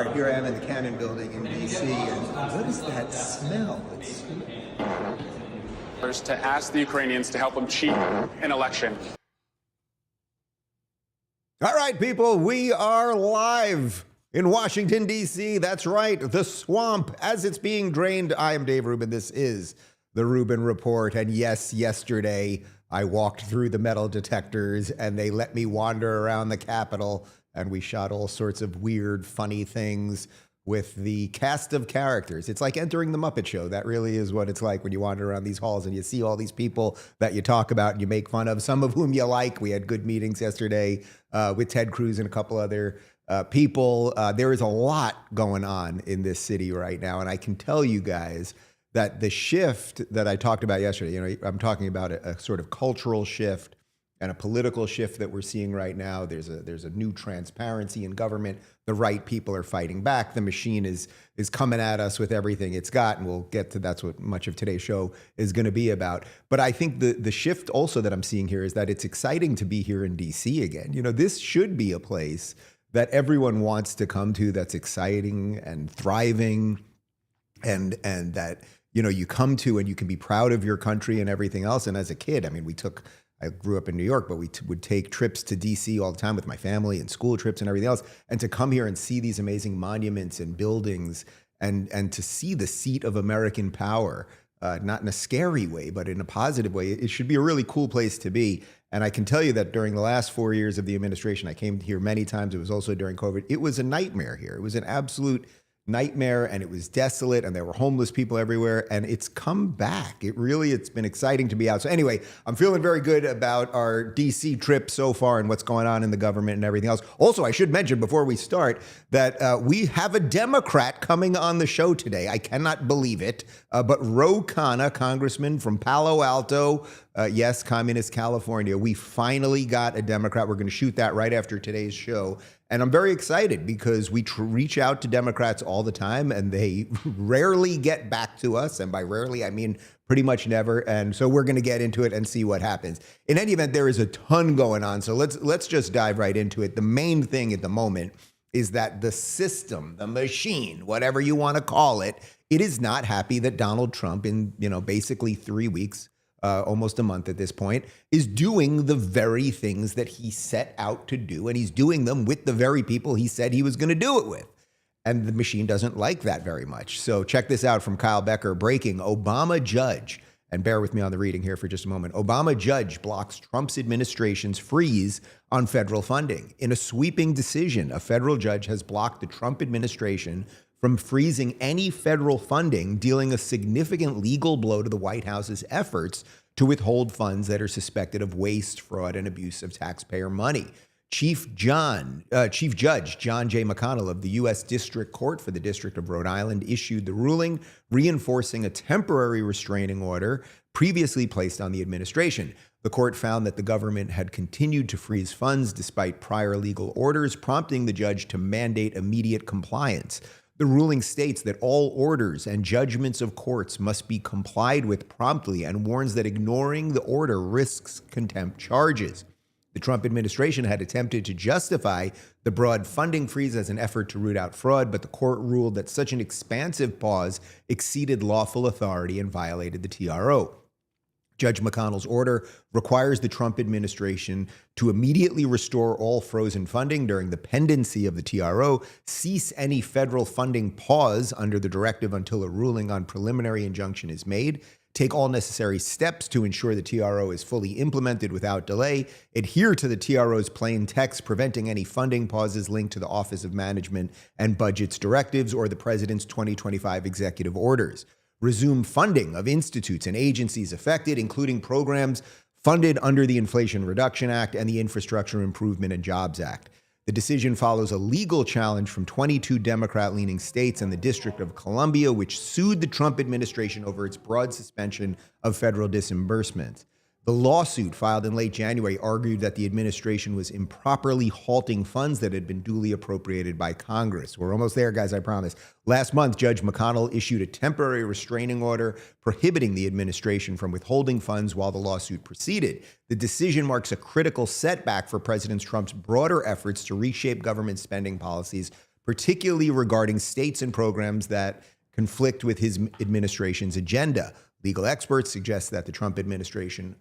right, here I am in the Cannon Building in D.C., and what is that smell? To ask the Ukrainians to help them cheat an election. All right, people, we are live in Washington, D.C. That's right, the swamp as it's being drained. I am Dave Rubin. This is the Rubin Report. And yes, yesterday I walked through the metal detectors and they let me wander around the Capitol, and we shot all sorts of weird, funny things with the cast of characters. It's like entering the Muppet Show. That really is what it's like when you wander around these halls and you see all these people that you talk about and you make fun of, some of whom you like. We had good meetings yesterday with Ted Cruz and a couple other people. There is a lot going on in this city right now. And I can tell you guys that the shift that I talked about yesterday, I'm talking about a sort of cultural shift and a political shift that we're seeing right now. There's a new transparency in government. The right people are fighting back. The machine is coming at us with everything it's got, and we'll get to that's what much of today's show is going to be about. But I think the shift also that I'm seeing here is that it's exciting to be here in DC again. This should be a place that everyone wants to come to, that's exciting and thriving, and that you come to and you can be proud of your country and everything else. And as a kid, I grew up in New York, but we would take trips to D.C. all the time with my family and school trips and everything else. And to come here and see these amazing monuments and buildings and to see the seat of American power, not in a scary way, but in a positive way, it should be a really cool place to be. And I can tell you that during the last 4 years of the administration, I came here many times. It was also during COVID. It was a nightmare here. It was an absolute nightmare, and it was desolate, and there were homeless people everywhere, and it's come back. It's been exciting to be out. So anyway, I'm feeling very good about our DC trip so far and what's going on in the government and everything else. Also, I should mention before we start that we have a Democrat coming on the show today. I cannot believe it, but Ro Khanna, congressman from Palo Alto, yes, communist California. We finally got a Democrat. We're going to shoot that right after today's show. And I'm very excited because we reach out to Democrats all the time and they rarely get back to us. And by rarely, I mean pretty much never. And so we're going to get into it and see what happens. In any event, there is a ton going on. So let's just dive right into it. The main thing at the moment is that the system, the machine, whatever you want to call it, it is not happy that Donald Trump in, basically 3 weeks, almost a month at this point, is doing the very things that he set out to do. And he's doing them with the very people he said he was going to do it with. And the machine doesn't like that very much. So check this out from Kyle Becker. Breaking: Obama judge, and bear with me on the reading here for just a moment. Obama judge blocks Trump's administration's freeze on federal funding. In a sweeping decision, a federal judge has blocked the Trump administration from freezing any federal funding, dealing a significant legal blow to the White House's efforts to withhold funds that are suspected of waste, fraud, and abuse of taxpayer money. Chief Judge John J. McConnell of the U.S. District Court for the District of Rhode Island issued the ruling, reinforcing a temporary restraining order previously placed on the administration. The court found that the government had continued to freeze funds despite prior legal orders, prompting the judge to mandate immediate compliance. The ruling states that all orders and judgments of courts must be complied with promptly and warns that ignoring the order risks contempt charges. The Trump administration had attempted to justify the broad funding freeze as an effort to root out fraud, but the court ruled that such an expansive pause exceeded lawful authority and violated the TRO. Judge McConnell's order requires the Trump administration to immediately restore all frozen funding during the pendency of the TRO, cease any federal funding pause under the directive until a ruling on preliminary injunction is made, take all necessary steps to ensure the TRO is fully implemented without delay, adhere to the TRO's plain text, preventing any funding pauses linked to the Office of Management and Budget's directives or the President's 2025 executive orders. Resume funding of institutes and agencies affected, including programs funded under the Inflation Reduction Act and the Infrastructure Improvement and Jobs Act. The decision follows a legal challenge from 22 Democrat-leaning states and the District of Columbia, which sued the Trump administration over its broad suspension of federal disbursements. The lawsuit filed in late January argued that the administration was improperly halting funds that had been duly appropriated by Congress. We're almost there, guys, I promise. Last month, Judge McConnell issued a temporary restraining order prohibiting the administration from withholding funds while the lawsuit proceeded. The decision marks a critical setback for President Trump's broader efforts to reshape government spending policies, particularly regarding states and programs that conflict with his administration's agenda. Legal experts suggest that the Trump administration's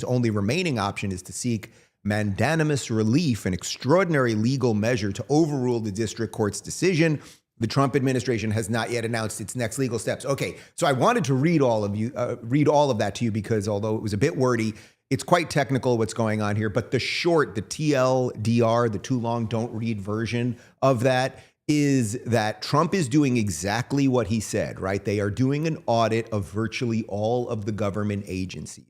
only remaining option is to seek mandamus relief, an extraordinary legal measure to overrule the district court's decision. The Trump administration has not yet announced its next legal steps. Okay, so I wanted to read all of that to you because although it was a bit wordy, it's quite technical what's going on here. But the short, the TLDR, the too long don't read version of that is that Trump is doing exactly what he said, right? They are doing an audit of virtually all of the government agencies.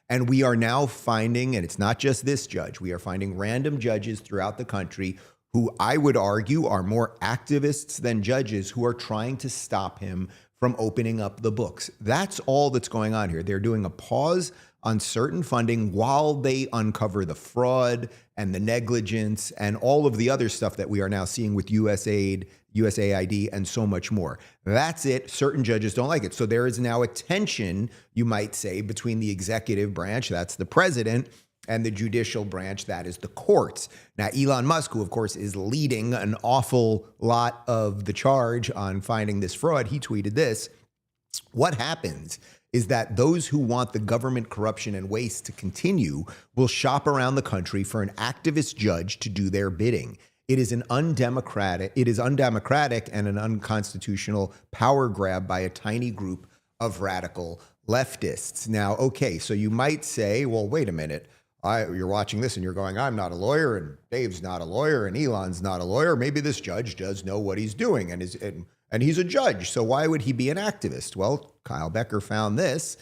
And we are now finding, and it's not just this judge, we are finding random judges throughout the country who I would argue are more activists than judges who are trying to stop him from opening up the books. That's all that's going on here. They're doing a pause on certain funding while they uncover the fraud and the negligence and all of the other stuff that we are now seeing with USAID, USAID, and so much more. That's it. Certain judges don't like it. So there is now a tension, you might say, between the executive branch, that's the president, and the judicial branch, that is the courts. Now, Elon Musk, who of course is leading an awful lot of the charge on finding this fraud, he tweeted this: "What happens is that those who want the government corruption and waste to continue will shop around the country for an activist judge to do their bidding. It is undemocratic and an unconstitutional power grab by a tiny group of radical leftists." Now, okay, so you might say, well, wait a minute. You're watching this and you're going, I'm not a lawyer, and Dave's not a lawyer, and Elon's not a lawyer. Maybe this judge does know what he's doing, and he's a judge. So why would he be an activist? Well, Kyle Becker found this.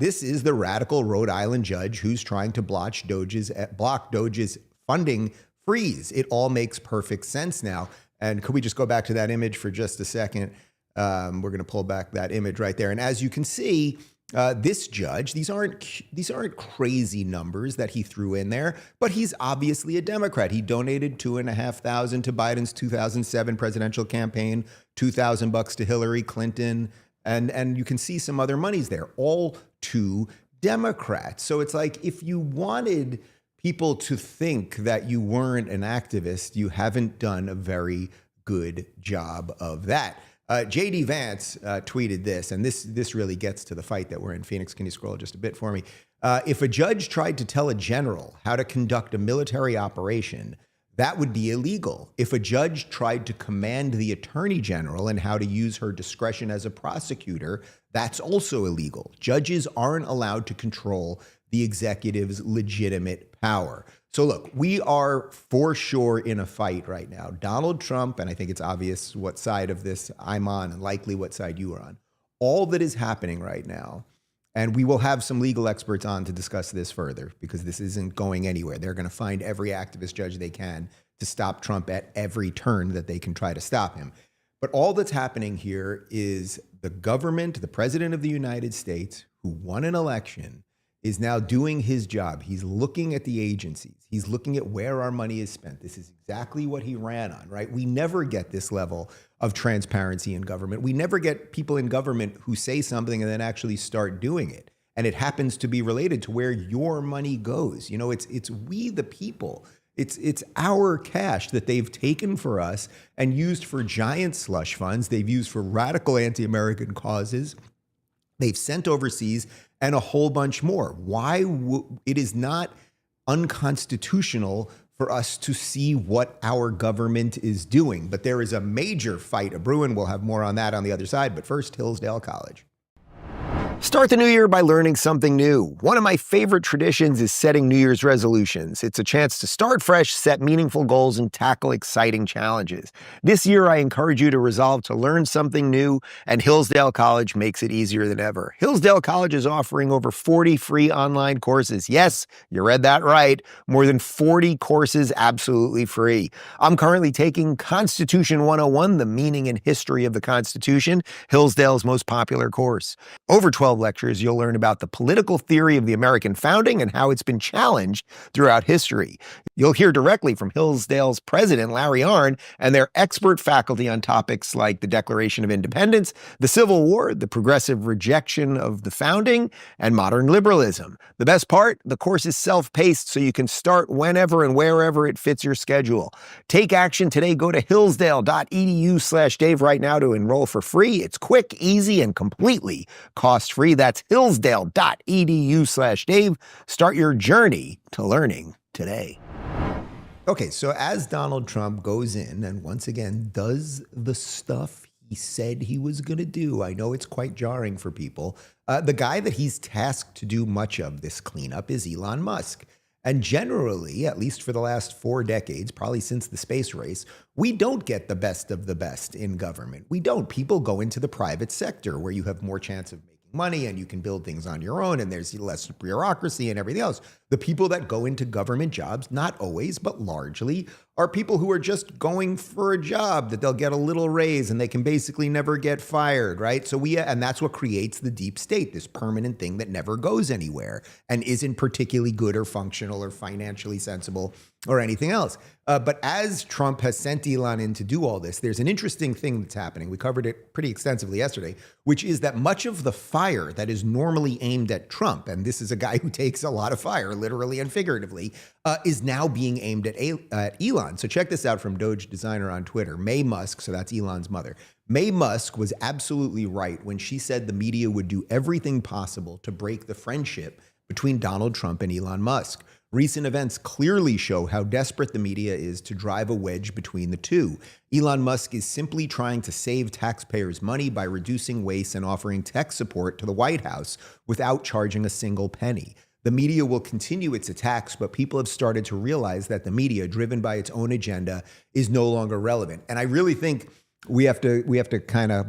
This is the radical Rhode Island judge who's trying to block DOGE's funding freeze. It all makes perfect sense now. And could we just go back to that image for just a second? We're going to pull back that image right there. And as you can see, this judge, these aren't crazy numbers that he threw in there, but he's obviously a Democrat. He donated $2,500 to Biden's 2007 presidential campaign, $2,000 to Hillary Clinton, and you can see some other monies there, all to Democrats. So it's like, if you wanted people to think that you weren't an activist, you haven't done a very good job of that. J.D. Vance tweeted this, and this really gets to the fight that we're in. Phoenix, can you scroll just a bit for me? If a judge tried to tell a general how to conduct a military operation, that would be illegal. If a judge tried to command the attorney general and how to use her discretion as a prosecutor, that's also illegal. Judges aren't allowed to control the executive's legitimate power. So look, we are for sure in a fight right now. Donald Trump, and I think it's obvious what side of this I'm on and likely what side you are on. All that is happening right now, and we will have some legal experts on to discuss this further because this isn't going anywhere. They're going to find every activist judge they can to stop Trump at every turn that they can try to stop him. But all that's happening here is the government, the president of the United States, who won an election, is now doing his job. He's looking at the agencies. He's looking at where our money is spent. This is exactly what he ran on, right? We never get this level of transparency in government. We never get people in government who say something and then actually start doing it. And it happens to be related to where your money goes. You know, it's we the people. It's our cash that they've taken for us and used for giant slush funds. They've used for radical anti-American causes. They've sent overseas and a whole bunch more. It is not unconstitutional for us to see what our government is doing. But there is a major fight a brewing. We'll have more on that on the other side. But first, Hillsdale College. Start the new year by learning something new. One of my favorite traditions is setting New Year's resolutions. It's a chance to start fresh, set meaningful goals, and tackle exciting challenges. This year, I encourage you to resolve to learn something new, and Hillsdale College makes it easier than ever. Hillsdale College is offering over 40 free online courses. Yes, you read that right. More than 40 courses absolutely free. I'm currently taking Constitution 101, the meaning and history of the Constitution, Hillsdale's most popular course. Over 12 12 lectures, you'll learn about the political theory of the American founding and how it's been challenged throughout history. You'll hear directly from Hillsdale's president, Larry Arnn, and their expert faculty on topics like the Declaration of Independence, the Civil War, the progressive rejection of the founding, and modern liberalism. The best part, the course is self-paced, so you can start whenever and wherever it fits your schedule. Take action today. Go to hillsdale.edu/Dave right now to enroll for free. It's quick, easy, and completely cost-free. That's hillsdale.edu/Dave. Start your journey to learning today. Okay, so as Donald Trump goes in and once again does the stuff he said he was going to do, I know it's quite jarring for people. The guy that he's tasked to do much of this cleanup is Elon Musk. And generally, at least for the last 4 decades, probably since the space race, we don't get the best of the best in government. We don't. People go into the private sector where you have more chance of making money and you can build things on your own and there's less bureaucracy and everything else. The people that go into government jobs, not always, but largely, are people who are just going for a job that they'll get a little raise and they can basically never get fired, right? So and that's what creates the deep state, this permanent thing that never goes anywhere and isn't particularly good or functional or financially sensible or anything else. But as Trump has sent Elon in to do all this, there's an interesting thing that's happening. We covered it pretty extensively yesterday, which is that much of the fire that is normally aimed at Trump, and this is a guy who takes a lot of fire, literally and figuratively, is now being aimed at Elon. So check this out from DOGE designer on Twitter, May Musk, so that's Elon's mother. May Musk was absolutely right when she said the media would do everything possible to break the friendship between Donald Trump and Elon Musk. Recent events clearly show how desperate the media is to drive a wedge between the two. Elon Musk is simply trying to save taxpayers' money by reducing waste and offering tech support to the White House without charging a single penny. The media will continue its attacks, but people have started to realize that the media, driven by its own agenda, is no longer relevant. And I really think we have to kind of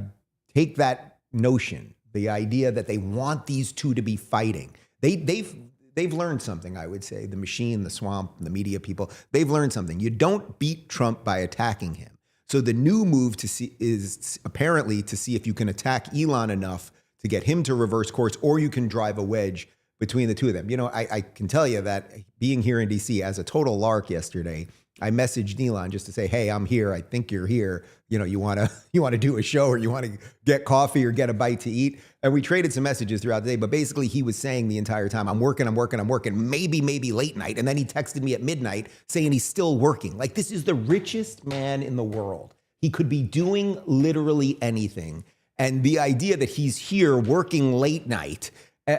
take that notion, the idea that they want these two to be fighting. They've learned something, I would say. The machine, the swamp, the media people, they've learned something. You don't beat Trump by attacking him. So the new move is apparently to see if you can attack Elon enough to get him to reverse course, or you can drive a wedge between the two of them. You know, I can tell you that being here in DC as a total lark yesterday, I messaged Elon just to say, hey, I'm here. I think you're here. You know, you want to do a show or you want to get coffee or get a bite to eat. And we traded some messages throughout the day. But basically, he was saying the entire time, I'm working, maybe late night. And then he texted me at midnight saying he's still working. Like, this is the richest man in the world. He could be doing literally anything. And the idea that he's here working late night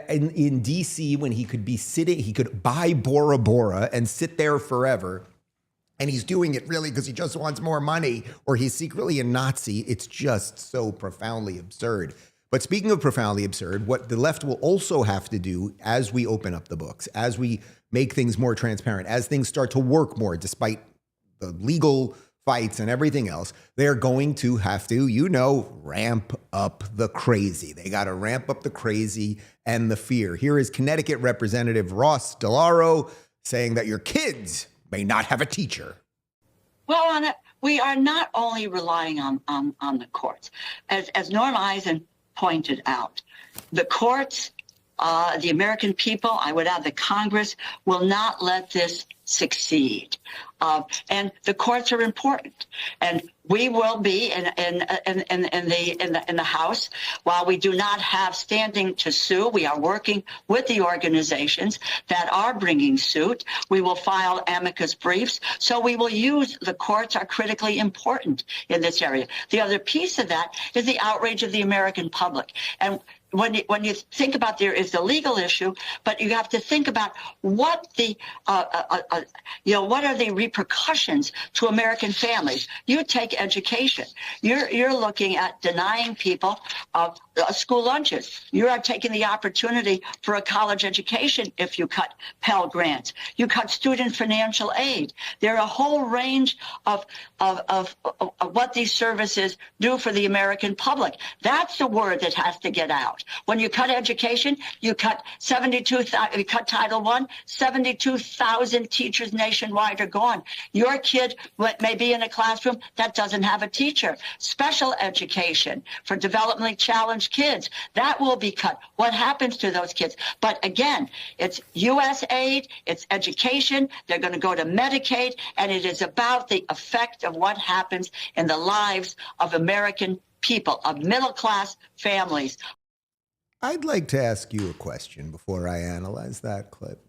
in DC when he could be sitting, he could buy Bora Bora and sit there forever. And he's doing it really because he just wants more money or he's secretly a Nazi. It's just so profoundly absurd. But speaking of profoundly absurd, what the left will also have to do as we open up the books, as we make things more transparent, as things start to work more, despite the legal fights and everything else, they're going to have to, ramp up the crazy. They got to ramp up the crazy and the fear. Here is Connecticut Representative Ross DeLauro saying that your kids may not have a teacher. Well, Anna, we are not only relying on the courts. As Norm Eisen pointed out, the courts, the American people, I would add the Congress, will not let this succeed. And the courts are important. And we will be in the House. While we do not have standing to sue, we are working with the organizations that are bringing suit. We will file amicus briefs. So we will use the courts are critically important in this area. The other piece of that is the outrage of the American public. And when you think about there is the legal issue, but you have to think about what the what are the repercussions to American families. You take education. You're looking at denying people school lunches. You are taking the opportunity for a college education if you cut Pell Grants. You cut student financial aid. There are a whole range of what these services do for the American public. That's the word that has to get out. When you cut education, you cut 72,000. You cut Title I. 72,000 teachers nationwide are gone. Your kid may be in a classroom that doesn't have a teacher. Special education for developmentally challenged kids, that will be cut. What happens to those kids? But again, it's U.S. aid, it's education, they're going to go to Medicaid, and it is about the effect of what happens in the lives of American people, of middle-class families. I'd like to ask you a question before I analyze that clip.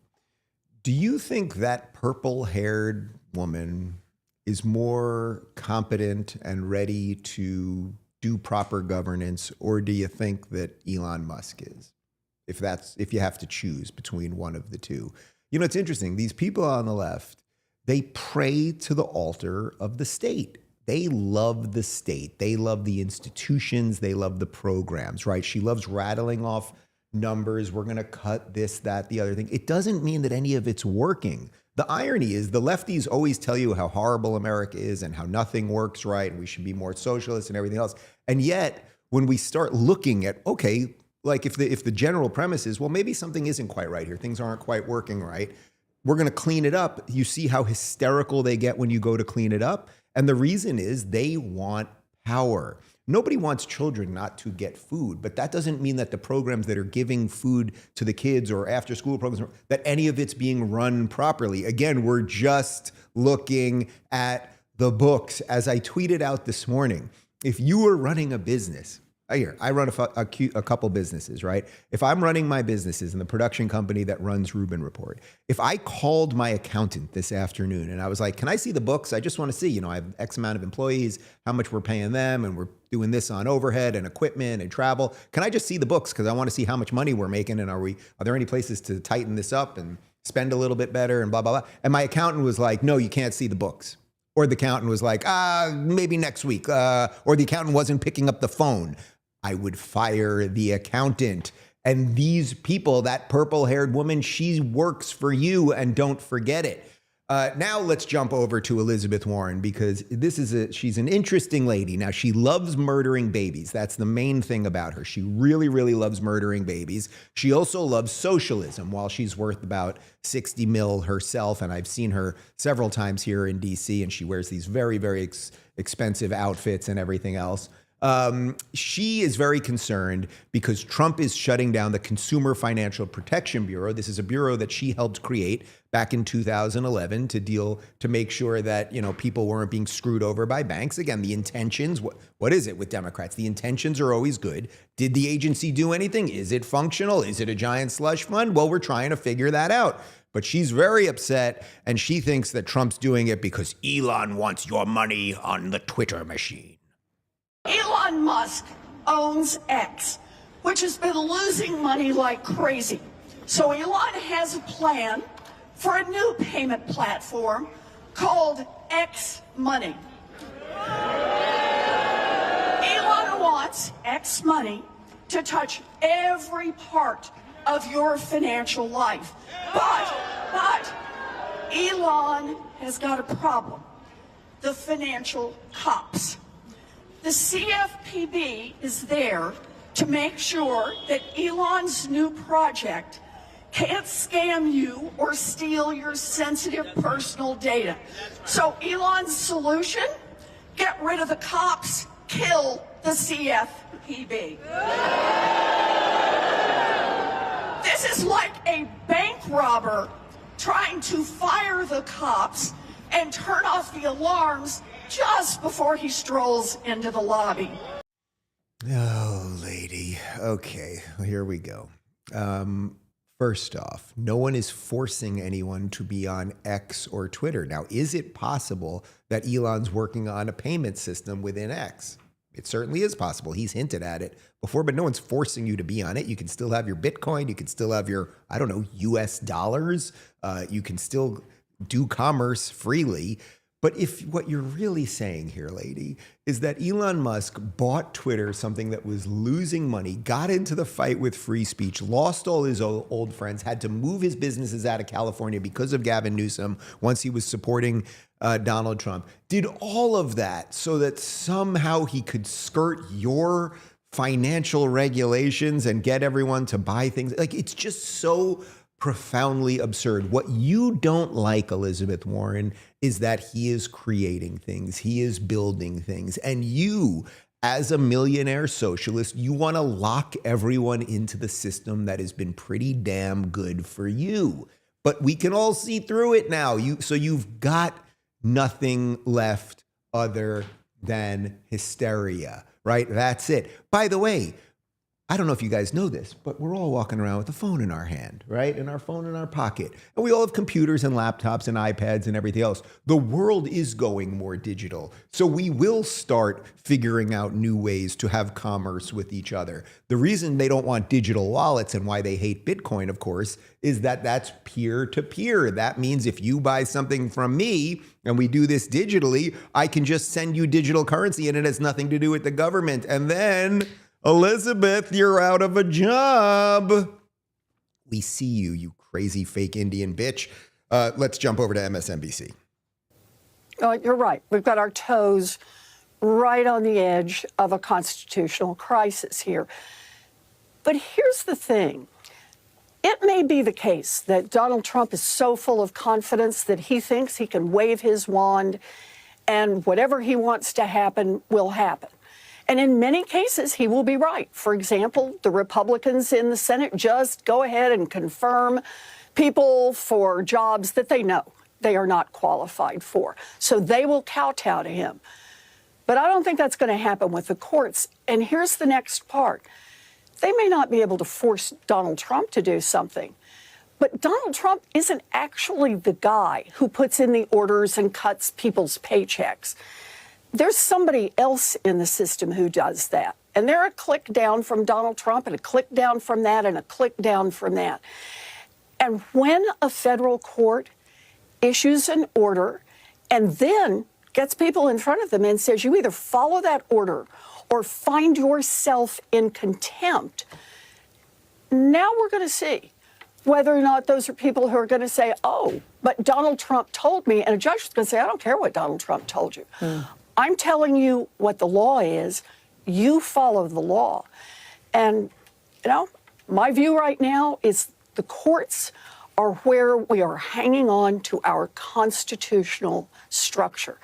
Do you think that purple-haired woman is more competent and ready to do proper governance, or do you think that Elon Musk is? If you have to choose between one of the two. You know, it's interesting. These people on the left, they pray to the altar of the state. They love the state. They love the institutions. They love the programs, right? She loves rattling off numbers. We're going to cut this, that, the other thing. It doesn't mean that any of it's working. The irony is the lefties always tell you how horrible America is and how nothing works right and we should be more socialist and everything else. And yet, when we start looking at, okay, like if the general premise is, well, maybe something isn't quite right here, things aren't quite working right, we're going to clean it up. You see how hysterical they get when you go to clean it up. And the reason is they want power. Nobody wants children not to get food, but that doesn't mean that the programs that are giving food to the kids or after school programs, that any of it's being run properly. Again, we're just looking at the books. As I tweeted out this morning, if you were running a business, I run a couple businesses, right? If I'm running my businesses in the production company that runs Rubin Report, if I called my accountant this afternoon and I was like, can I see the books? I just want to see, I have X amount of employees, how much we're paying them, and we're doing this on overhead and equipment and travel. Can I just see the books? Because I want to see how much money we're making, and are there any places to tighten this up and spend a little bit better and blah, blah, blah. And my accountant was like, no, you can't see the books. Or the accountant was like, maybe next week. Or the accountant wasn't picking up the phone. I would fire the accountant. And these people, that purple-haired woman, she works for you, and don't forget it. Now let's jump over to Elizabeth Warren, because she's an interesting lady. Now, she loves murdering babies. That's the main thing about her. She really, really loves murdering babies. She also loves socialism. While she's worth about 60 mil herself, and I've seen her several times here in DC, and she wears these very, very expensive outfits and everything else. She is very concerned because Trump is shutting down the Consumer Financial Protection Bureau. This is a bureau that she helped create back in 2011 to make sure that, people weren't being screwed over by banks. Again, the intentions, what is it with Democrats? The intentions are always good. Did the agency do anything? Is it functional? Is it a giant slush fund? Well, we're trying to figure that out. But she's very upset, and she thinks that Trump's doing it because Elon wants your money on the Twitter machine. Elon Musk owns X, which has been losing money like crazy. So Elon has a plan for a new payment platform called X Money. Elon wants X Money to touch every part of your financial life. But Elon has got a problem. The financial cops. The CFPB is there to make sure that Elon's new project can't scam you or steal your sensitive personal data. So Elon's solution, get rid of the cops, kill the CFPB. This is like a bank robber trying to fire the cops and turn off the alarms just before he strolls into the lobby. Oh, lady. Okay, here we go. First off, no one is forcing anyone to be on X or Twitter. Now, is it possible that Elon's working on a payment system within X? It certainly is possible. He's hinted at it before, but no one's forcing you to be on it. You can still have your Bitcoin. You can still have your, US dollars. You can still do commerce freely. But if what you're really saying here, lady, is that Elon Musk bought Twitter, something that was losing money, got into the fight with free speech, lost all his old friends, had to move his businesses out of California because of Gavin Newsom once he was supporting Donald Trump, did all of that so that somehow he could skirt your financial regulations and get everyone to buy things. Like, it's just so profoundly absurd. What you don't like, Elizabeth Warren, is that he is creating things. He is building things. And you, as a millionaire socialist, you want to lock everyone into the system that has been pretty damn good for you. But we can all see through it now. So you've got nothing left other than hysteria, right? That's it. By the way, I don't know if you guys know this, but we're all walking around with a phone in our hand, right? And our phone in our pocket. And we all have computers and laptops and iPads and everything else. The world is going more digital. So we will start figuring out new ways to have commerce with each other. The reason they don't want digital wallets and why they hate Bitcoin, of course, is that that's peer-to-peer. That means if you buy something from me and we do this digitally, I can just send you digital currency and it has nothing to do with the government. And then, Elizabeth, you're out of a job. We see you, you crazy fake Indian bitch. Let's jump over to MSNBC. You're right. We've got our toes right on the edge of a constitutional crisis here. But here's the thing. It may be the case that Donald Trump is so full of confidence that he thinks he can wave his wand and whatever he wants to happen will happen. And in many cases, he will be right. For example, the Republicans in the Senate just go ahead and confirm people for jobs that they know they are not qualified for. So they will kowtow to him. But I don't think that's going to happen with the courts. And here's the next part. They may not be able to force Donald Trump to do something, but Donald Trump isn't actually the guy who puts in the orders and cuts people's paychecks. There's somebody else in the system who does that. And they're a click down from Donald Trump and a click down from that and a click down from that. And when a federal court issues an order and then gets people in front of them and says, you either follow that order or find yourself in contempt, now we're going to see whether or not those are people who are going to say, oh, but Donald Trump told me, and a judge is going to say, I don't care what Donald Trump told you. I'm telling you what the law is. You follow the law. And, my view right now is the courts are where we are hanging on to our constitutional structure.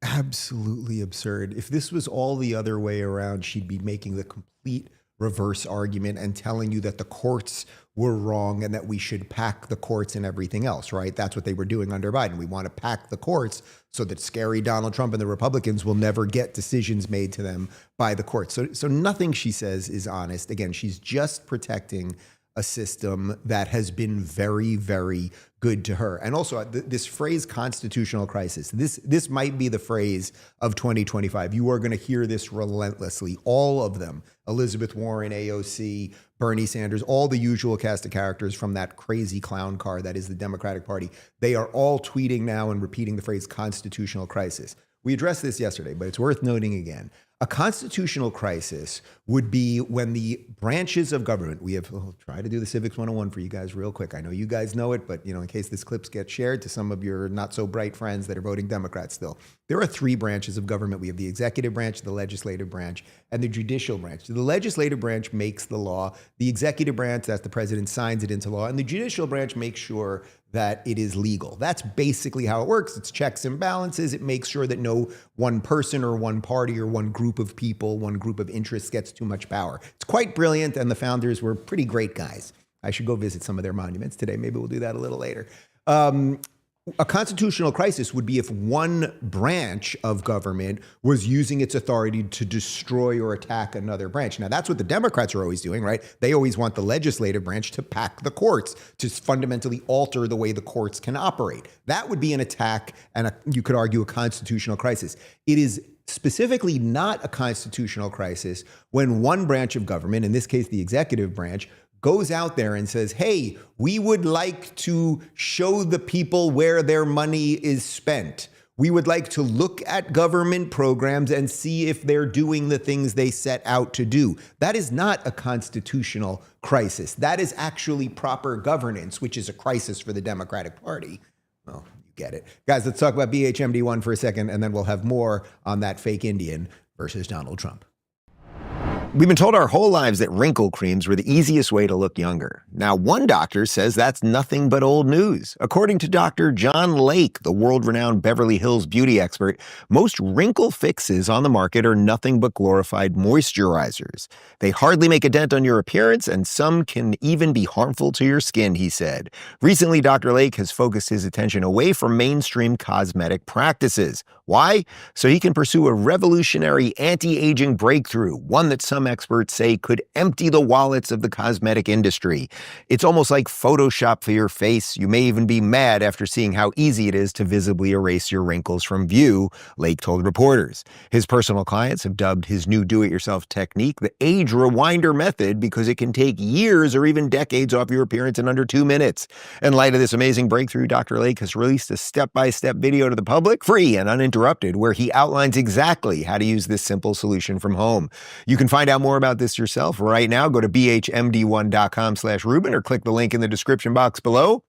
Absolutely absurd. If this was all the other way around, she'd be making the complete reverse argument and telling you that the courts were wrong and that we should pack the courts and everything else, right? That's what they were doing under Biden. We want to pack the courts so that scary Donald Trump and the Republicans will never get decisions made to them by the courts. So nothing she says is honest. Again, she's just protecting a system that has been very, very good to her. And also this phrase constitutional crisis, this might be the phrase of 2025. You are going to hear this relentlessly. All of them, Elizabeth Warren, AOC, Bernie Sanders, all the usual cast of characters from that crazy clown car that is the Democratic Party. They are all tweeting now and repeating the phrase constitutional crisis. We addressed this yesterday, but it's worth noting again. A constitutional crisis would be when the branches of government, I'll try to do the Civics 101 for you guys real quick. I know you guys know it, but in case this clip gets shared to some of your not so bright friends that are voting Democrat still, there are three branches of government. We have the executive branch, the legislative branch, and the judicial branch. The legislative branch makes the law. The executive branch, that's the president, signs it into law. And the judicial branch makes sure that it is legal. That's basically how it works. It's checks and balances. It makes sure that no one person or one party or one group of people, one group of interests gets too much power. It's quite brilliant, and the founders were pretty great guys. I should go visit some of their monuments today. Maybe we'll do that a little later. A constitutional crisis would be if one branch of government was using its authority to destroy or attack another branch. Now, that's what the Democrats are always doing, right? They always want the legislative branch to pack the courts, to fundamentally alter the way the courts can operate. That would be an attack and you could argue a constitutional crisis. It is specifically not a constitutional crisis when one branch of government, in this case, the executive branch, goes out there and says, hey, we would like to show the people where their money is spent. We would like to look at government programs and see if they're doing the things they set out to do. That is not a constitutional crisis. That is actually proper governance, which is a crisis for the Democratic Party. Well, you get it. Guys, let's talk about BHMD1 for a second, and then we'll have more on that fake Indian versus Donald Trump. We've been told our whole lives that wrinkle creams were the easiest way to look younger. Now, one doctor says that's nothing but old news. According to Dr. John Lake, the world-renowned Beverly Hills beauty expert, most wrinkle fixes on the market are nothing but glorified moisturizers. They hardly make a dent on your appearance, and some can even be harmful to your skin, he said. Recently, Dr. Lake has focused his attention away from mainstream cosmetic practices. Why? So he can pursue a revolutionary anti-aging breakthrough, one that some experts say could empty the wallets of the cosmetic industry. It's almost like Photoshop for your face. You may even be mad after seeing how easy it is to visibly erase your wrinkles from view, Lake told reporters. His personal clients have dubbed his new do-it-yourself technique the age rewinder method because it can take years or even decades off your appearance in under 2 minutes. In light of this amazing breakthrough, Dr. Lake has released a step-by-step video to the public, free and uninterrupted, where he outlines exactly how to use this simple solution from home. You can find out more about this yourself right now. Go to bhmd1.com/Rubin or click the link in the description box below.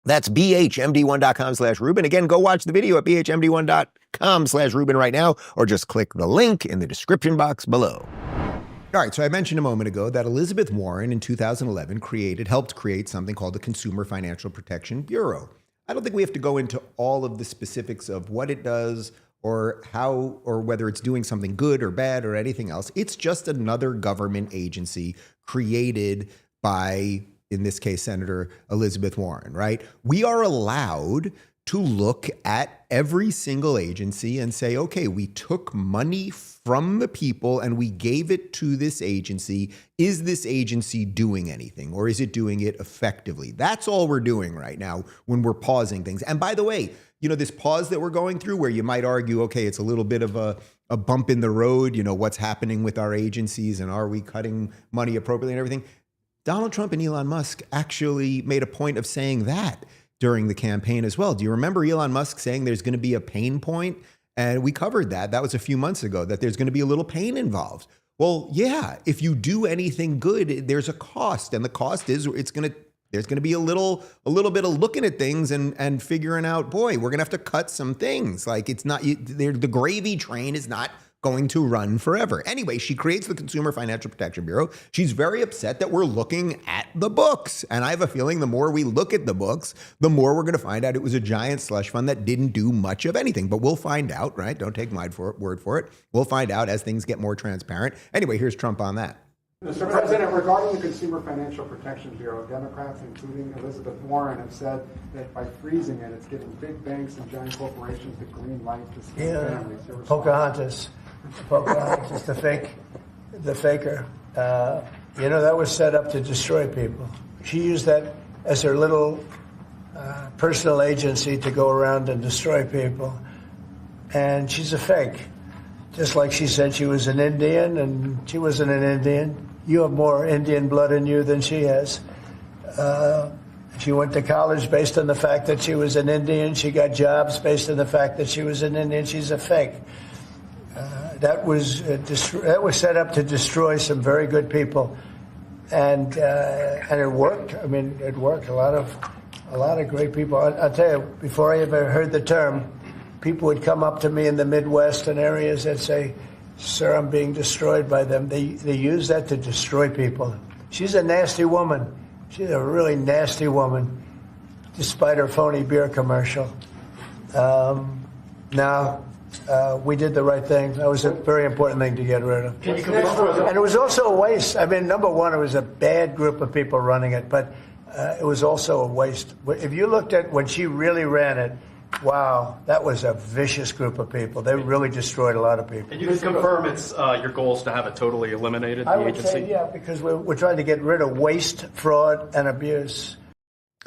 That's bhmd1.com/Rubin. Again, go watch the video at bhmd1.com/Rubin right now, or just click the link in the description box below. All right, so I mentioned a moment ago that Elizabeth Warren in 2011 helped create something called the Consumer Financial Protection Bureau. I don't think we have to go into all of the specifics of what it does or how or whether it's doing something good or bad or anything else. It's just another government agency created by, in this case, Senator Elizabeth Warren, right? We are allowed to look at every single agency and say, okay, we took money from the people and we gave it to this agency. Is this agency doing anything, or is it doing it effectively? That's all we're doing right now when we're pausing things. And by the way, you know, this pause that we're going through where you might argue, okay, it's a little bit of a bump in the road, you know, what's happening with our agencies and are we cutting money appropriately and everything? Donald Trump and Elon Musk actually made a point of saying that during the campaign as well. Do you remember Elon Musk saying there's going to be a pain point? And we covered that. That was a few months ago, that there's going to be a little pain involved. Well, yeah, if you do anything good, there's a cost. And the cost is there's going to be a little bit of looking at things and figuring out, boy, we're going to have to cut some things. Like it's not, the gravy train is not going to run forever. Anyway, she creates the Consumer Financial Protection Bureau. She's very upset that we're looking at the books. And I have a feeling the more we look at the books, the more we're going to find out it was a giant slush fund that didn't do much of anything. But we'll find out, right? Don't take my word for it. We'll find out as things get more transparent. Anyway, here's Trump on that. Mr. President, regarding the Consumer Financial Protection Bureau, Democrats, including Elizabeth Warren, have said that by freezing it, it's giving big banks and giant corporations the green light to scam families. Pocahontas, the faker. You know, that was set up to destroy people. She used that as her little personal agency to go around and destroy people. And she's a fake. Just like she said she was an Indian, and she wasn't an Indian. You have more Indian blood in you than she has. She went to college based on the fact that she was an Indian. She got jobs based on the fact that she was an Indian. She's a fake. That was set up to destroy some very good people, and it worked. I mean, it worked. A lot of great people. I'll tell you, before I ever heard the term, people would come up to me in the Midwest and areas that say, "Sir, I'm being destroyed by them." They use that to destroy people. She's a nasty woman. She's a really nasty woman, despite her phony beer commercial. We did the right thing. That was a very important thing to get rid of. And it was also a waste. I mean, number one, it was a bad group of people running it, but it was also a waste. If you looked at when she really ran it, wow, that was a vicious group of people. They really destroyed a lot of people. And you can confirm it's your goal is to have it totally eliminated, the agency? Say, yeah, because we're trying to get rid of waste, fraud, and abuse.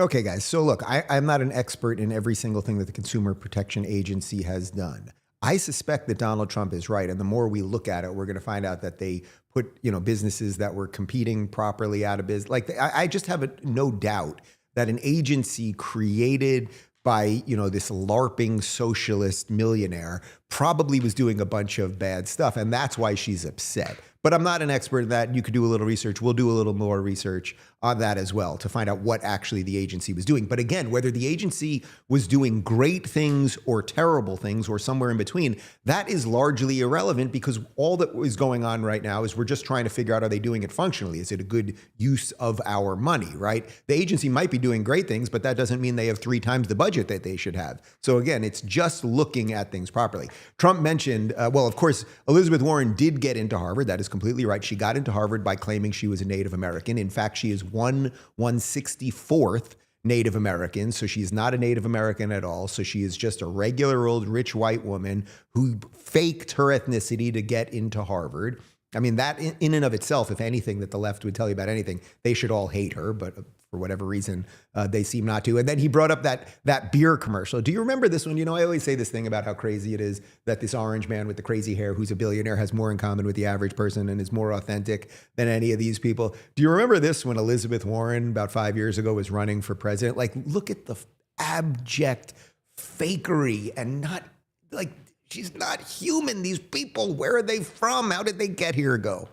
Okay, guys. So look, I'm not an expert in every single thing that the Consumer Protection Agency has done. I suspect that Donald Trump is right. And the more we look at it, we're going to find out that they put, businesses that were competing properly out of business. Like, I just have no doubt that an agency created by, this LARPing socialist millionaire probably was doing a bunch of bad stuff. And that's why she's upset. But I'm not an expert in that. You could do a little research. We'll do a little more research on that as well to find out what actually the agency was doing. But again, whether the agency was doing great things or terrible things or somewhere in between, that is largely irrelevant, because all that is going on right now is we're just trying to figure out, are they doing it functionally? Is it a good use of our money, right? The agency might be doing great things, but that doesn't mean they have 3 times the budget that they should have. So again, it's just looking at things properly. Trump mentioned, well, of course, Elizabeth Warren did get into Harvard. That is completely right. She got into Harvard by claiming she was a Native American. In fact, she is 1/164th Native American. So she's not a Native American at all. So she is just a regular old rich white woman who faked her ethnicity to get into Harvard. I mean, that in and of itself, if anything that the left would tell you about anything, they should all hate her. But for whatever reason, they seem not to. And then he brought up that beer commercial. Do you remember this one? You know, I always say this thing about how crazy it is that this orange man with the crazy hair, who's a billionaire, has more in common with the average person and is more authentic than any of these people. Do you remember this when Elizabeth Warren, about 5 years ago, was running for president? Like, look at the abject fakery and not like, she's not human. These people, where are they from? How did they get here? Go.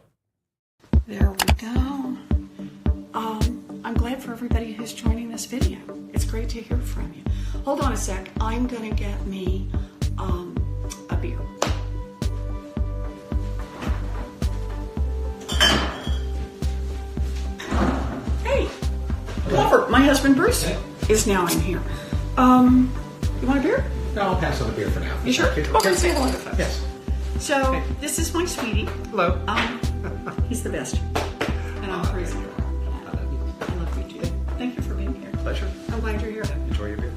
There we go. I'm glad for everybody who's joining this video. It's great to hear from you. Hold on a sec. I'm going to get me a beer. Hey, Glover, my husband Bruce is now in here. You want a beer? No, I'll pass on the beer for now. You sure? Okay, say hello to folks. Yes. So, this is my sweetie. Hello. He's the best. And I'm crazy. I love you too. Thank you for being here. Pleasure. I'm glad you're here. Enjoy your beer.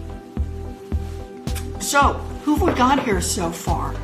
So, who have we got here so far?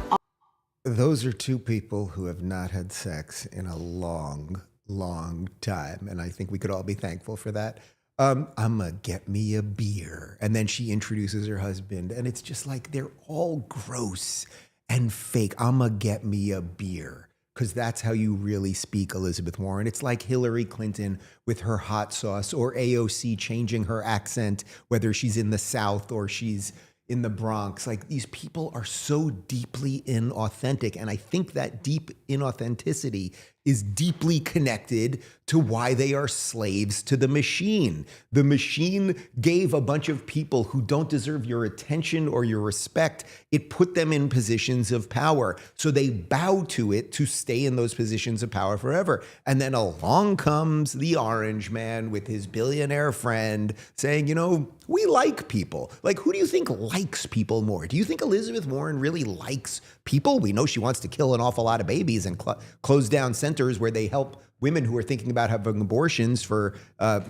Those are 2 people who have not had sex in a long, long time. And I think we could all be thankful for that. I'ma get me a beer. And then she introduces her husband. And it's just like, they're all gross and fake. I'ma get me a beer. Because that's how you really speak, Elizabeth Warren. It's like Hillary Clinton with her hot sauce, or AOC changing her accent, whether she's in the South or she's in the Bronx. Like, these people are so deeply inauthentic. And I think that deep inauthenticity is deeply connected to why they are slaves to the machine. The machine gave a bunch of people who don't deserve your attention or your respect, it put them in positions of power. So they bow to it to stay in those positions of power forever. And then along comes the orange man with his billionaire friend saying, you know, we like people. Like, who do you think likes people more? Do you think Elizabeth Warren really likes people? We know she wants to kill an awful lot of babies and close down centers where they help women who are thinking about having abortions for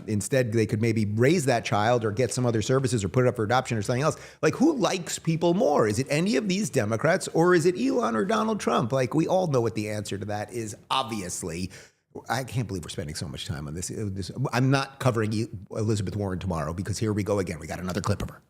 instead they could maybe raise that child or get some other services or put it up for adoption or something else. Like, who likes people more? Is it any of these Democrats, or is it Elon or Donald Trump? Like, we all know what the answer to that is, obviously. I can't believe we're spending so much time on this. I'm not covering Elizabeth Warren tomorrow, because here we go again. We got another clip of her.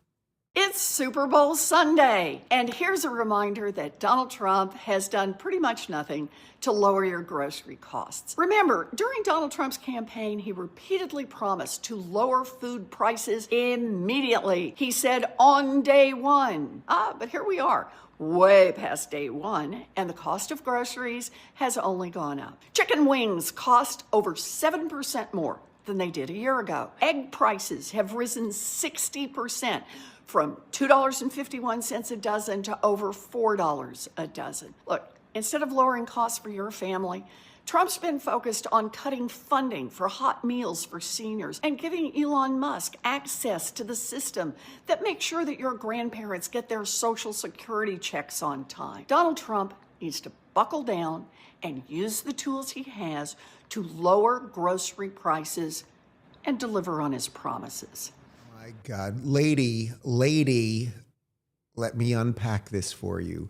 It's Super Bowl Sunday, and here's a reminder that Donald Trump has done pretty much nothing to lower your grocery costs. Remember, during Donald Trump's campaign, he repeatedly promised to lower food prices immediately. He said on day 1. But here we are, way past day 1, and the cost of groceries has only gone up. Chicken wings cost over 7% more than they did a year ago. Egg prices have risen 60%. From $2.51 a dozen to over $4 a dozen. Look, instead of lowering costs for your family, Trump's been focused on cutting funding for hot meals for seniors and giving Elon Musk access to the system that makes sure that your grandparents get their Social Security checks on time. Donald Trump needs to buckle down and use the tools he has to lower grocery prices and deliver on his promises. My God, lady, let me unpack this for you.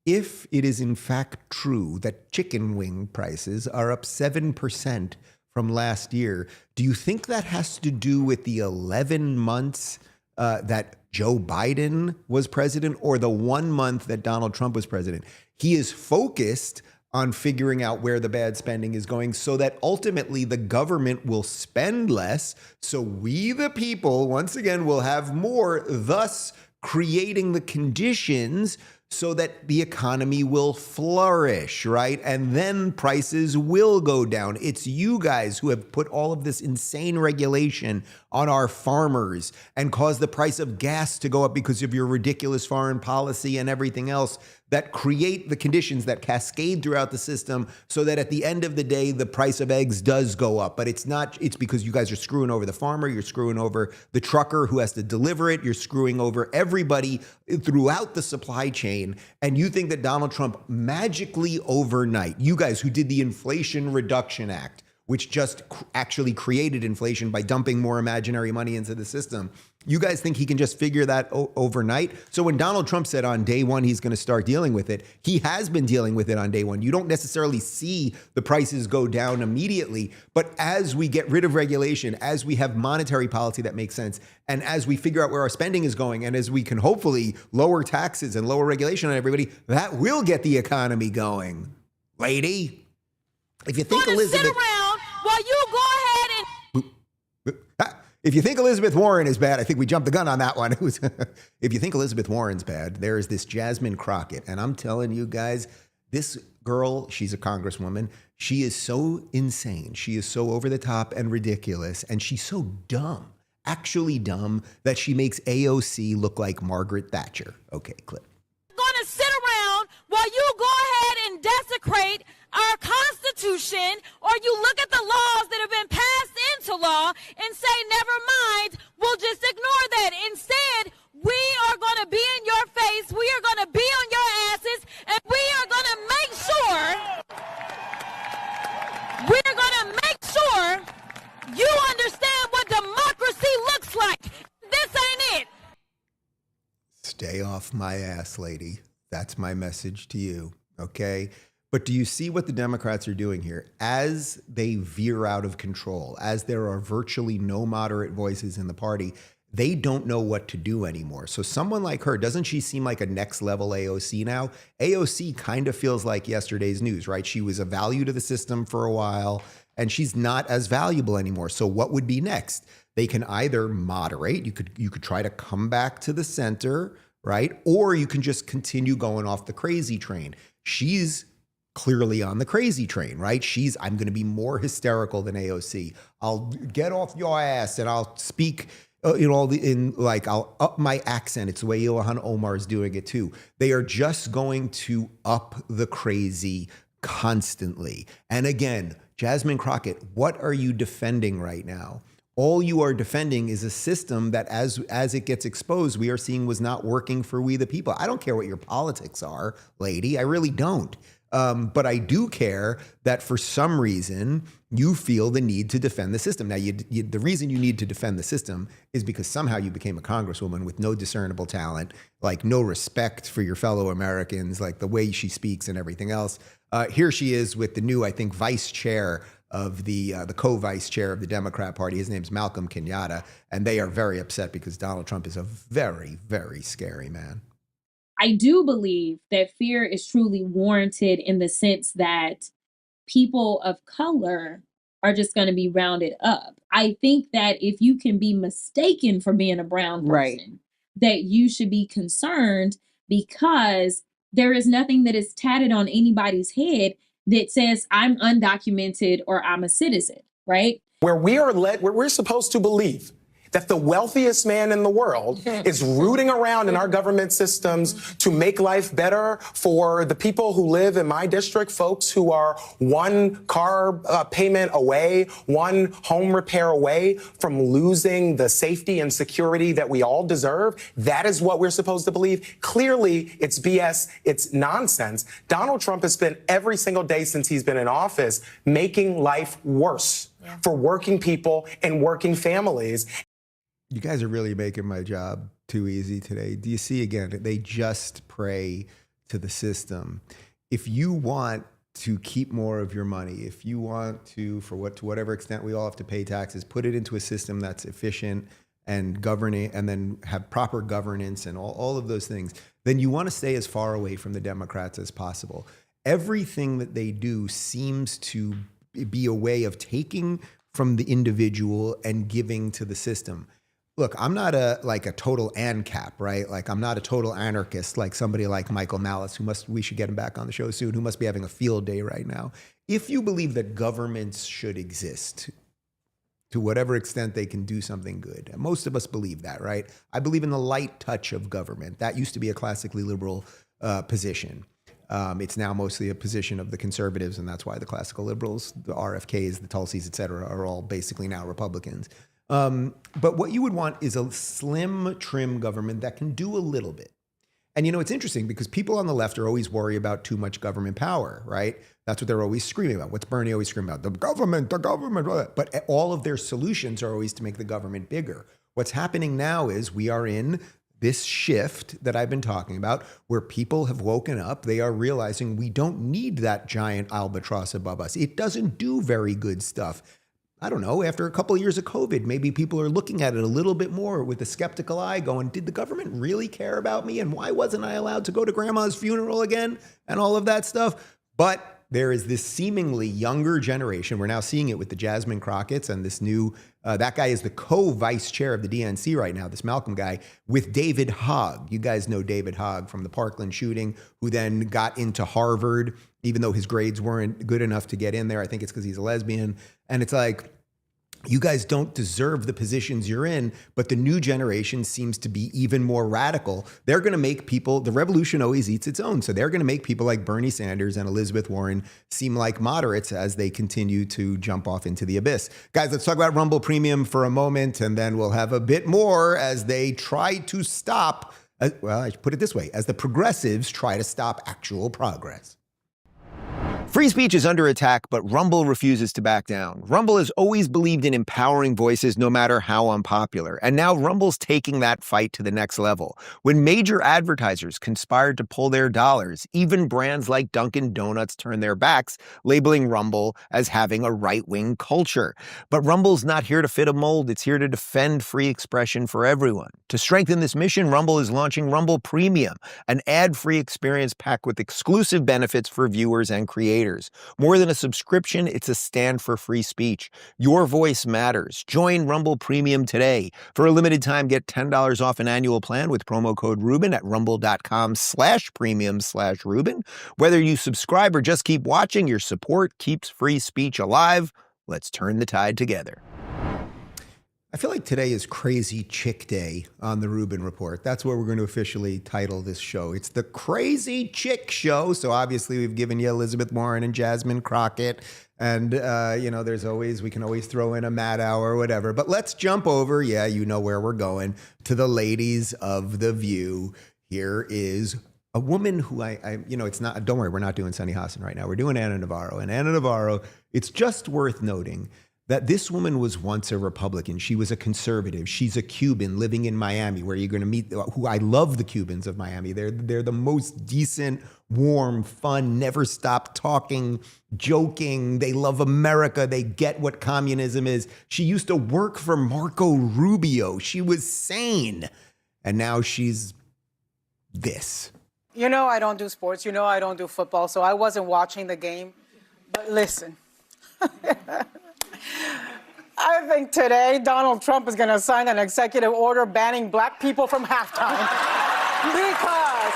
If it is in fact true that chicken wing prices are up 7% from last year, do you think that has to do with the 11 months that Joe Biden was president, or the 1 month that Donald Trump was president? He is focused on figuring out where the bad spending is going so that ultimately the government will spend less. So we, the people, once again, will have more, thus creating the conditions so that the economy will flourish, right? And then prices will go down. It's you guys who have put all of this insane regulation on our farmers and caused the price of gas to go up because of your ridiculous foreign policy and everything else that create the conditions that cascade throughout the system so that at the end of the day, the price of eggs does go up. But it's not, it's because you guys are screwing over the farmer, you're screwing over the trucker who has to deliver it, you're screwing over everybody throughout the supply chain. And you think that Donald Trump magically overnight, you guys who did the Inflation Reduction Act, which just actually created inflation by dumping more imaginary money into the system. You guys think he can just figure that overnight? So when Donald Trump said on day one he's going to start dealing with it, he has been dealing with it on day one. You don't necessarily see the prices go down immediately, but as we get rid of regulation, as we have monetary policy that makes sense, and as we figure out where our spending is going, and as we can hopefully lower taxes and lower regulation on everybody, that will get the economy going. Lady, if you think Elizabeth... sit around while you go ahead and... If you think Elizabeth Warren is bad, I think we jumped the gun on that one. If you think Elizabeth Warren's bad, there is this Jasmine Crockett. And I'm telling you guys, this girl, she's a congresswoman. She is so insane. She is so over the top and ridiculous. And she's so dumb, actually dumb, that she makes AOC look like Margaret Thatcher. Okay, clip. Gonna sit around while you go ahead and desecrate our Constitution, or you look at the laws that have been passed into law and say, never mind, we'll just ignore that. Instead, we are going to be in your face, we are going to be on your asses, and we are going to make sure you understand what democracy looks like. This ain't it. Stay off my ass, lady. That's my message to you, okay? But do you see what the Democrats are doing here? As they veer out of control, as there are virtually no moderate voices in the party, they don't know what to do anymore. So someone like her, doesn't she seem like a next level AOC now? AOC kind of feels like yesterday's news, right? She was a value to the system for a while, and she's not as valuable anymore. So what would be next? They can either moderate, you could try to come back to the center, right? Or you can just continue going off the crazy train. She's clearly on the crazy train, right? I'm going to be more hysterical than AOC. I'll get off your ass and I'll speak, I'll up my accent. It's the way Ilhan Omar is doing it too. They are just going to up the crazy constantly. And again, Jasmine Crockett, what are you defending right now? All you are defending is a system that as it gets exposed, we are seeing was not working for we the people. I don't care what your politics are, lady. I really don't. But I do care that for some reason you feel the need to defend the system. Now, the reason you need to defend the system is because somehow you became a congresswoman with no discernible talent, like no respect for your fellow Americans, like the way she speaks and everything else. Here she is with the new, I think, vice chair of the co-vice chair of the Democrat Party. His name's Malcolm Kenyatta, and they are very upset because Donald Trump is a very, very scary man. I do believe that fear is truly warranted in the sense that people of color are just going to be rounded up. I think that if you can be mistaken for being a brown person, that you should be concerned because there is nothing that is tatted on anybody's head that says I'm undocumented or I'm a citizen, right? Where we're supposed to believe that the wealthiest man in the world is rooting around in our government systems to make life better for the people who live in my district, folks who are one car payment away, one home repair away from losing the safety and security that we all deserve. That is what we're supposed to believe. Clearly, it's BS. It's nonsense. Donald Trump has spent every single day since he's been in office making life worse for working people and working families. You guys are really making my job too easy today. Do you see, again, they just pray to the system. If you want to keep more of your money, if you want to whatever extent we all have to pay taxes, put it into a system that's efficient and governing, and then have proper governance and all of those things, then you want to stay as far away from the Democrats as possible. Everything that they do seems to be a way of taking from the individual and giving to the system. look, I'm not a total ANCAP, right? Like I'm not a total anarchist like somebody like Michael Malice, we should get him back on the show soon, who must be having a field day right now. If you believe that governments should exist to whatever extent they can do something good, and most of us believe that, right? I believe in the light touch of government. That used to be a classically liberal position. It's now mostly a position of the conservatives, and that's why the classical liberals, the RFKs, the Tulsis, et cetera, are all basically now Republicans. But what you would want is a slim, trim government that can do a little bit. And, it's interesting because people on the left are always worried about too much government power, right? That's what they're always screaming about. What's Bernie always screaming about? The government. But all of their solutions are always to make the government bigger. What's happening now is we are in this shift that I've been talking about where people have woken up. They are realizing we don't need that giant albatross above us. It doesn't do very good stuff. I don't know, after a couple of years of COVID, maybe people are looking at it a little bit more with a skeptical eye going, did the government really care about me? And why wasn't I allowed to go to grandma's funeral again? And all of that stuff. But there is this seemingly younger generation. We're now seeing it with the Jasmine Crockett's and this new, that guy is the co-vice chair of the DNC right now, this Malcolm guy, with David Hogg. You guys know David Hogg from the Parkland shooting, who then got into Harvard, even though his grades weren't good enough to get in there. I think it's because he's a lesbian. And it's like, you guys don't deserve the positions you're in, but the new generation seems to be even more radical. They're going to make people, the revolution always eats its own. So they're going to make people like Bernie Sanders and Elizabeth Warren seem like moderates as they continue to jump off into the abyss. Guys, let's talk about Rumble Premium for a moment, and then we'll have a bit more as they try to stop, well, I should put it this way, as the progressives try to stop actual progress. Free speech is under attack, but Rumble refuses to back down. Rumble has always believed in empowering voices no matter how unpopular. And now Rumble's taking that fight to the next level. When major advertisers conspired to pull their dollars, even brands like Dunkin' Donuts turned their backs, labeling Rumble as having a right-wing culture. But Rumble's not here to fit a mold. It's here to defend free expression for everyone. To strengthen this mission, Rumble is launching Rumble Premium, an ad-free experience packed with exclusive benefits for viewers and creators. More than a subscription, it's a stand for free speech. Your voice matters. Join Rumble Premium today. For a limited time, get $10 off an annual plan with promo code Rubin at rumble.com/premium/Rubin. Whether you subscribe or just keep watching, your support keeps free speech alive. Let's turn the tide together. I feel like today is Crazy Chick Day on the Rubin Report. That's what we're going to officially title this show. It's the Crazy Chick Show. So obviously we've given you Elizabeth Warren and Jasmine Crockett. And, we can always throw in a Maddow or whatever. But let's jump over, you know where we're going, to the ladies of The View. Here is a woman who it's not, don't worry, we're not doing Sunny Hassan right now. We're doing Ana Navarro. And Ana Navarro, it's just worth noting that this woman was once a Republican. She was a conservative. She's a Cuban living in Miami, where you're going to meet, who I love the Cubans of Miami. They're the most decent, warm, fun, never stop talking, joking. They love America. They get what communism is. She used to work for Marco Rubio. She was sane. And now she's this. You know I don't do sports. You know I don't do football, so I wasn't watching the game. But listen. I think today Donald Trump is going to sign an executive order banning black people from halftime. Because...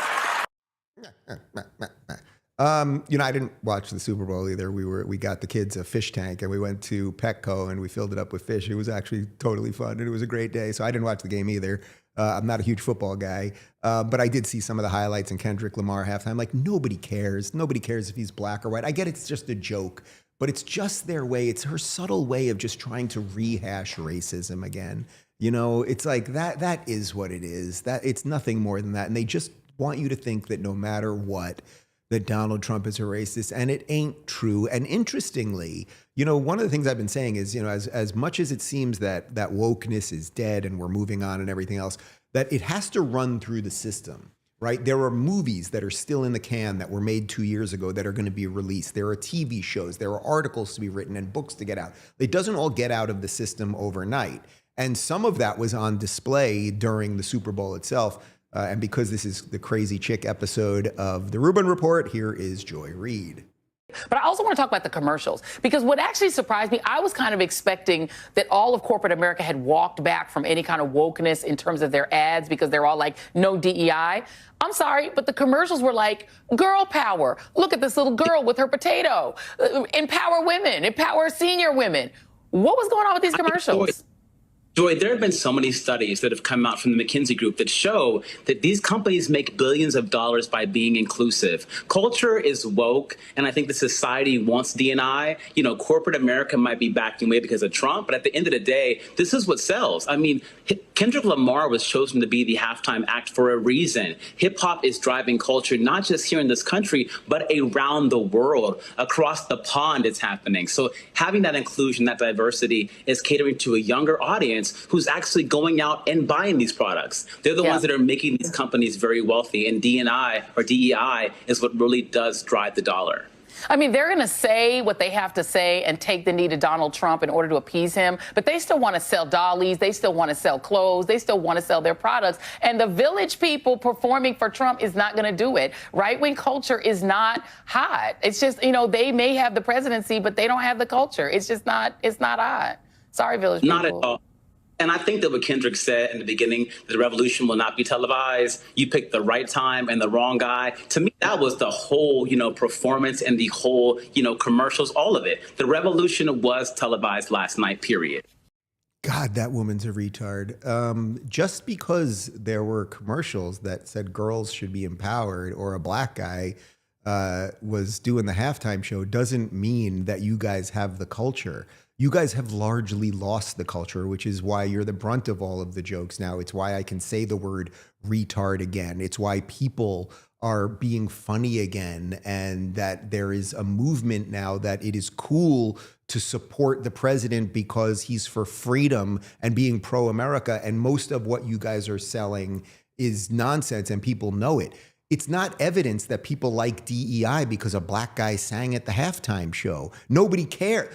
I didn't watch the Super Bowl either. We got the kids a fish tank and we went to Petco and we filled it up with fish. It was actually totally fun and it was a great day. So I didn't watch the game either. I'm not a huge football guy, but I did see some of the highlights in Kendrick Lamar halftime. Like, nobody cares. Nobody cares if he's black or white. I get it's just a joke. But it's just their way. It's her subtle way of just trying to rehash racism again. It's like that is what it is. That it's nothing more than that. And they just want you to think that no matter what, that Donald Trump is a racist. And it ain't true. And interestingly, one of the things I've been saying is, as much as it seems that wokeness is dead and we're moving on and everything else, that it has to run through the system. Right? There are movies that are still in the can that were made 2 years ago that are going to be released. There are TV shows, there are articles to be written and books to get out. It doesn't all get out of the system overnight. And some of that was on display during the Super Bowl itself. And because this is the Crazy Chick episode of the Rubin Report, here is Joy Reid. But I also want to talk about the commercials, because what actually surprised me, I was kind of expecting that all of corporate America had walked back from any kind of wokeness in terms of their ads, because they're all like, no DEI. I'm sorry, but the commercials were like, girl power. Look at this little girl with her potato. Empower women, empower senior women. What was going on with these commercials? Joy, there have been so many studies that have come out from the McKinsey Group that show that these companies make billions of dollars by being inclusive. Culture is woke, and I think the society wants D&I. You know, corporate America might be backing away because of Trump, but at the end of the day, this is what sells. I mean, Kendrick Lamar was chosen to be the halftime act for a reason. Hip hop is driving culture, not just here in this country, but around the world. Across the pond, it's happening. So having that inclusion, that diversity is catering to a younger audience who's actually going out and buying these products. They're the ones that are making these companies very wealthy, and D&I or DEI is what really does drive the dollar. I mean, they're going to say what they have to say and take the knee to Donald Trump in order to appease him, but they still want to sell dollies. They still want to sell clothes. They still want to sell their products. And the village people performing for Trump is not going to do it. Right-wing culture is not hot. It's just, you know, they may have the presidency, but they don't have the culture. It's just not, it's not hot. Sorry, village people. Not at all. And I think that what Kendrick said in the beginning, that the revolution will not be televised. You picked the right time and the wrong guy. To me, that was the whole, performance and the whole, commercials, all of it. The revolution was televised last night, period. God, that woman's a retard. Just because there were commercials that said girls should be empowered or a black guy was doing the halftime show doesn't mean that you guys have the culture. You guys have largely lost the culture, which is why you're the brunt of all of the jokes now. It's why I can say the word retard again. It's why people are being funny again, and that there is a movement now that it is cool to support the president because he's for freedom and being pro-America. And most of what you guys are selling is nonsense, and people know it. It's not evidence that people like DEI because a black guy sang at the halftime show. Nobody cares.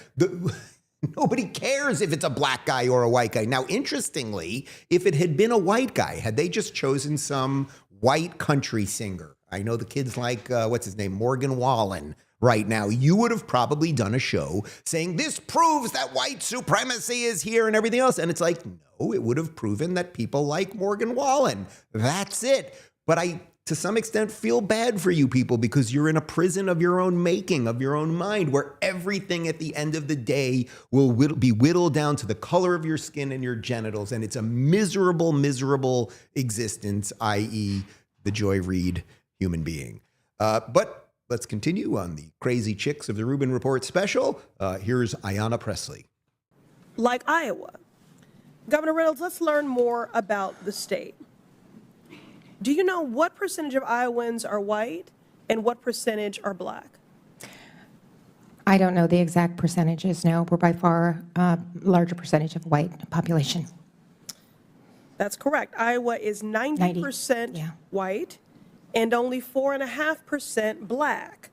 Nobody cares if it's a black guy or a white guy. Now, interestingly, if it had been a white guy, had they just chosen some white country singer, I know the kids like, what's his name, Morgan Wallen right now, you would have probably done a show saying this proves that white supremacy is here and everything else. And it's like, no, it would have proven that people like Morgan Wallen. That's it. But I, to some extent, feel bad for you people because you're in a prison of your own making, of your own mind, where everything at the end of the day will be whittled down to the color of your skin and your genitals. And it's a miserable, miserable existence, i.e. the Joy Reid human being. But let's continue on the crazy chicks of the Rubin Report special. Here's Ayanna Pressley. Like Iowa. Governor Reynolds, let's learn more about the state. Do you know what percentage of Iowans are white and what percentage are black? I don't know the exact percentages, no. We're by far a larger percentage of white population. That's correct. Iowa is 90% white and only 4.5% black.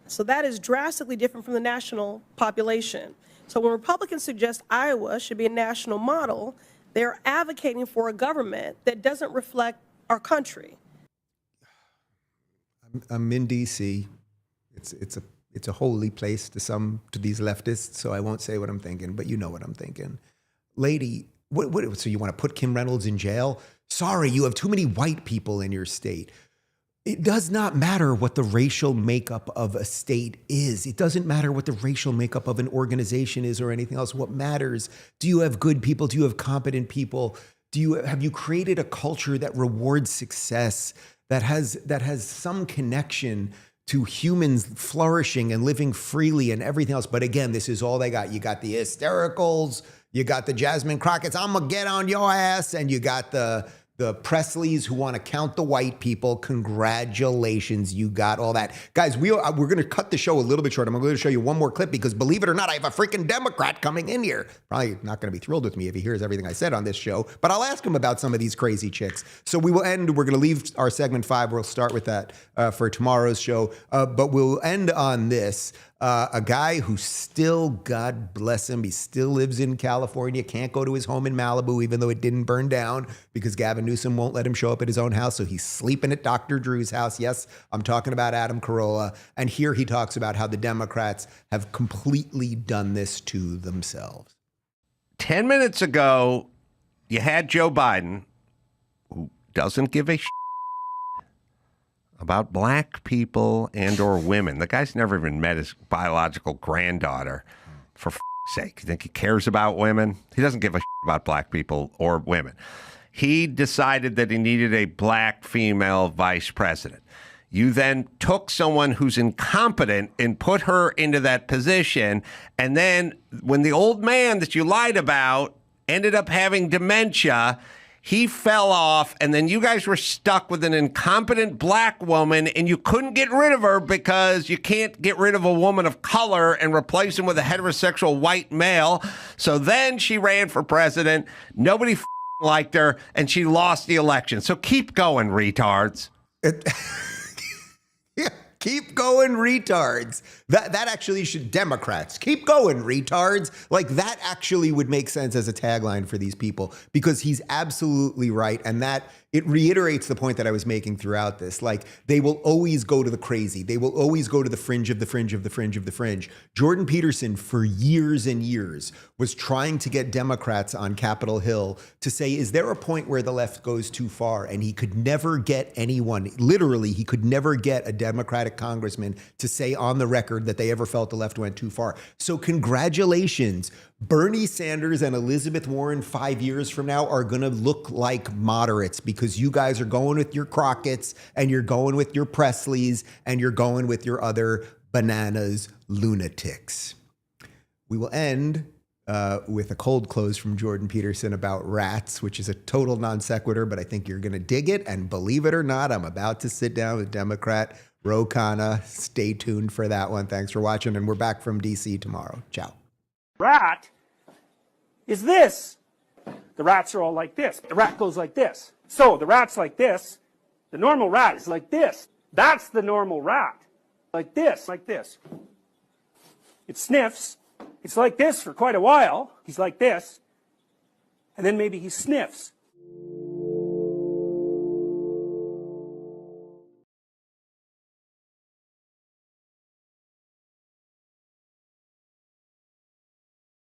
So that is drastically different from the national population. So when Republicans suggest Iowa should be a national model, they're advocating for a government that doesn't reflect our country. I'm in DC. It's a holy place to these leftists, so I won't say what I'm thinking, but you know what I'm thinking. Lady, so you want to put Kim Reynolds in jail? Sorry, you have too many white people in your state. It does not matter what the racial makeup of a state is. It doesn't matter what the racial makeup of an organization is or anything else. What matters, do you have good people? Do you have competent people? Have you created a culture that rewards success, that has some connection to humans flourishing and living freely and everything else? But again, this is all they got. You got the hystericals, you got the Jasmine Crockett's, I'm gonna get on your ass, and you got the Presleys who want to count the white people. Congratulations, you got all that. Guys, we're going to cut the show a little bit short. I'm going to show you one more clip because, believe it or not, I have a freaking Democrat coming in here. Probably not going to be thrilled with me if he hears everything I said on this show, but I'll ask him about some of these crazy chicks. So we're going to leave our segment 5. We'll start with that for tomorrow's show, but we'll end on this. A guy who still, God bless him, he still lives in California, can't go to his home in Malibu, even though it didn't burn down because Gavin Newsom won't let him show up at his own house. So he's sleeping at Dr. Drew's house. Yes, I'm talking about Adam Carolla. And here he talks about how the Democrats have completely done this to themselves. 10 minutes ago, you had Joe Biden, who doesn't give a about black people and or women. The guy's never even met his biological granddaughter, for sake. You think he cares about women? He doesn't give a about black people or women. He decided that he needed a black female vice president. You then took someone who's incompetent and put her into that position. And then when the old man that you lied about ended up having dementia, he fell off, and then you guys were stuck with an incompetent black woman, and you couldn't get rid of her because you can't get rid of a woman of color and replace him with a heterosexual white male. So then she ran for president. Nobody liked her, and she lost the election. So keep going, retards. Keep going, retards. That actually should, Democrats, keep going, retards. Like that actually would make sense as a tagline for these people because he's absolutely right. And that it reiterates the point that I was making throughout this. Like they will always go to the crazy. They will always go to the fringe of the fringe of the fringe of the fringe. Jordan Peterson for years and years was trying to get Democrats on Capitol Hill to say, is there a point where the left goes too far? And he could never get anyone, literally, he could never get a Democratic congressman to say on the record that they ever felt the left went too far. So congratulations. Bernie Sanders and Elizabeth Warren 5 years from now are going to look like moderates because you guys are going with your Crockett's and you're going with your Presleys and you're going with your other bananas lunatics. We will end with a cold close from Jordan Peterson about rats, which is a total non sequitur, but I think you're going to dig it. And believe it or not, I'm about to sit down with Democrat Ro Khanna. Stay tuned for that one. Thanks for watching. And we're back from DC tomorrow. Ciao. Rat is this. The rats are all like this. The rat goes like this. So the rat's like this. The normal rat is like this. That's the normal rat. Like this, like this. It sniffs. It's like this for quite a while. He's like this. And then maybe he sniffs.